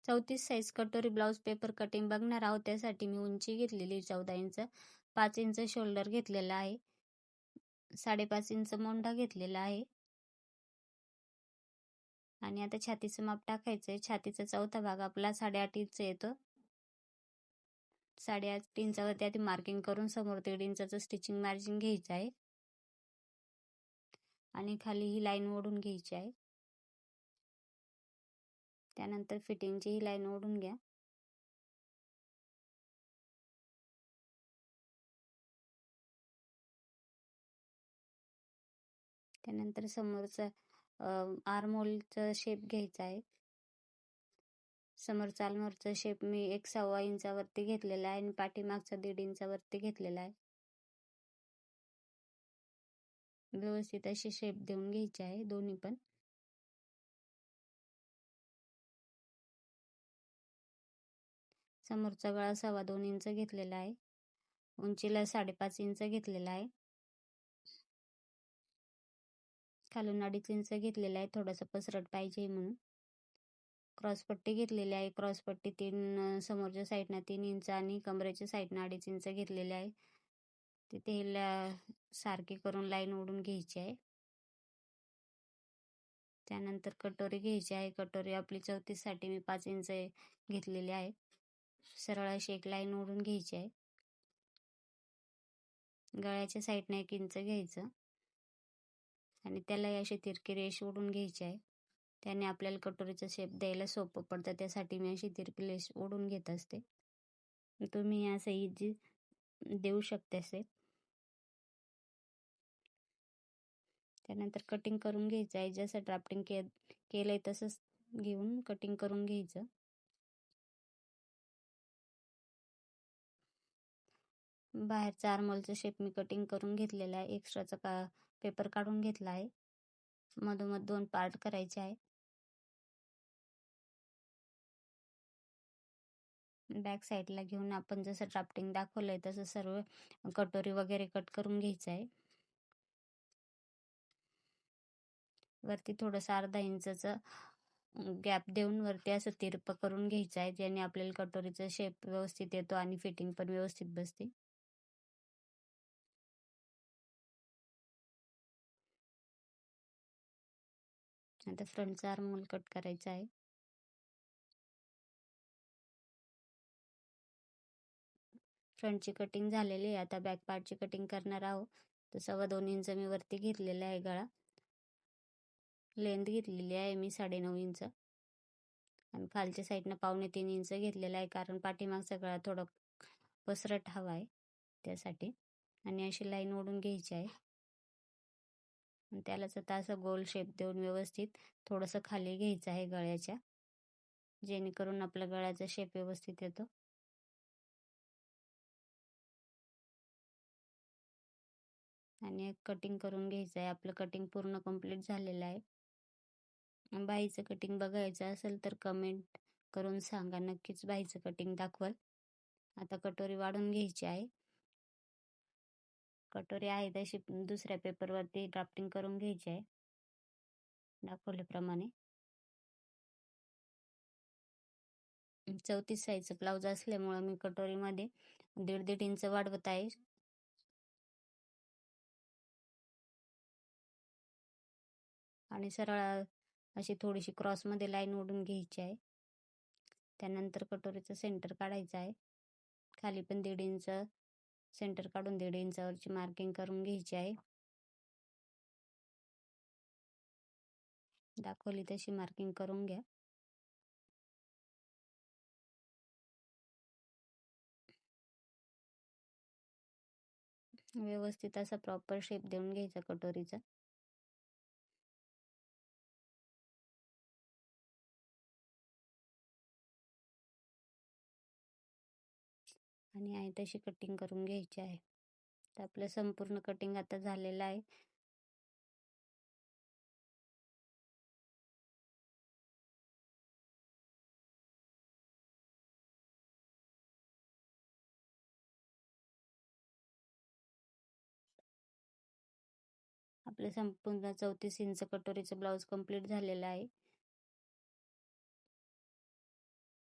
34 size कटोरी blouse paper cutting बघणार आहोत. त्यासाठी मी उंची घेतलेली 14 इंच, 5 इंच शोल्डर घेतलेला आहे, 5.5 इंच मोंढा घेतलेला आहे. आणि आता छातीचं माप टाकायचंय. छातीचा चौथा भाग आपला 8.5 इंच येतो. 8.5 इंचावरती आधी मार्किंग करून समोर 1.5 इंचाचं स्टिचिंग मार्जिन घ्यायचं आहे आणि खाली ही लाईन ओढून घ्यायची आहे. त्यानंतर फिटिंगची ही लाईन ओढून घ्या. त्यानंतर समोरचा आर्महोलचा शेप घ्यायचा आहे. समोरचा आर्महोलचा शेप मी 1.25 इंचावरती घेतलेला आहे आणि पाठीमागचा 1.5 इंचावरती घेतलेला आहे. व्यवस्थित अशी शेप देऊन घ्यायची आहे दोन्ही पण. समोरचा गळा 2.25 इंच घेतलेला आहे. उंचीला 5.5 इंच घेतलेला आहे. खालून 2.5 इंच घेतलेला आहे, थोडंसं पसरट पाहिजे म्हणून. क्रॉसपट्टी घेतलेली आहे. क्रॉसपट्टी समोरच्या साईडनं 3 इंच आणि कमरेच्या साईडनं 2.5 इंच घेतलेले आहे. तिथे सारखी करून लाईन ओढून घ्यायची आहे. त्यानंतर कटोरी घ्यायची आहे. कटोरी आपली 34 साठी मी 5 इंच घेतलेली आहे. सरळ अशी एक लाईन ओढून घ्यायची आहे. गळ्याच्या साईडनं 1 इंच घ्यायचं आणि त्याला अशी तिरकी रेष ओढून घ्यायची आहे. त्याने आपल्याला कटोरीचा शेप द्यायला सोपं पडतं. त्यासाठी मी अशी तिरकी रेष ओढून घेत असते. तुम्ही असं इझी देऊ शकता शेप. त्यानंतर कटिंग करून घ्यायचं आहे. जसं ड्राफ्टिंग केलंय तसंच घेऊन कटिंग करून घ्यायचं. बाहेरचा आर्महोलचा शेप मी कटिंग करून घेतलेला आहे. एक्स्ट्राचा पेपर काढून घेतला आहे. मधोमध 2 पार्ट करायचे आहे. बॅक साईडला घेऊन आपण जसं ड्राफ्टिंग दाखवलंय तसं सर्व कटोरी वगैरे कट करून घ्यायचं आहे. वरती थोडंसं 1/2 इंचचं गॅप देऊन वरती असं तिरपं करून घ्यायचं आहे, ज्याने आपल्याला कटोरीचा शेप व्यवस्थित येतो आणि फिटिंग पण व्यवस्थित बसते. आता फ्रंटचा आर्महोल कट करायचा आहे. फ्रंटची कटिंग झालेली आहे. आता बॅक पार्टची कटिंग करणार आहोत. तर 2.25 इंच मी वरती घेतलेला आहे गळा. लेंथ घेतलेली आहे मी 9.5 इंच आणि खालच्या साईडनं 2.25 इंच घेतलेला आहे, कारण पाठीमागचा गळा थोडं पसरट हवा आहे त्यासाठी. आणि अशी लाईन ओढून घ्यायची आहे आणि त्यालाच आता असं गोल शेप देऊन व्यवस्थित थोडंसं खाली घ्यायचं आहे गळ्याच्या, जेणेकरून आपल्या गळ्याचा शेप व्यवस्थित येतो. आणि एक कटिंग करून घ्यायचं आहे. आपलं कटिंग पूर्ण कंप्लीट झालेलं आहे. बाहीचं कटिंग बघायचं असेल तर कमेंट करून सांगा, नक्कीच बाहीचं कटिंग दाखवल. आता कटोरी वाढून घ्यायची आहे. कटोरी आहे तशी दुसऱ्या पेपरवरती ड्राफ्टिंग करून घ्यायची आहे दाखवल्याप्रमाणे. 34 साईजचं ब्लाऊज असल्यामुळं मी कटोरीमध्ये 1.5 इंच वाढवत आहे. आणि सरळ अशी थोडीशी क्रॉसमध्ये लाईन ओढून घ्यायची आहे. त्यानंतर कटोरीचं सेंटर काढायचं आहे. खाली पण 1.5 इंच सेंटर काढून 1.5 इंचावरची मार्किंग करून घ्यायची आहे. दाखवली तशी मार्किंग करून घ्या. व्यवस्थित असा प्रॉपर शेप देऊन घ्यायचा कटोरीचा. आणि आहे तशी कटिंग करून घ्यायची आहे. तर आपलं संपूर्ण कटिंग आता झालेलं आहे. आपलं संपूर्ण 34 इंच कटोरीचं ब्लाऊज कंप्लीट झालेलं आहे.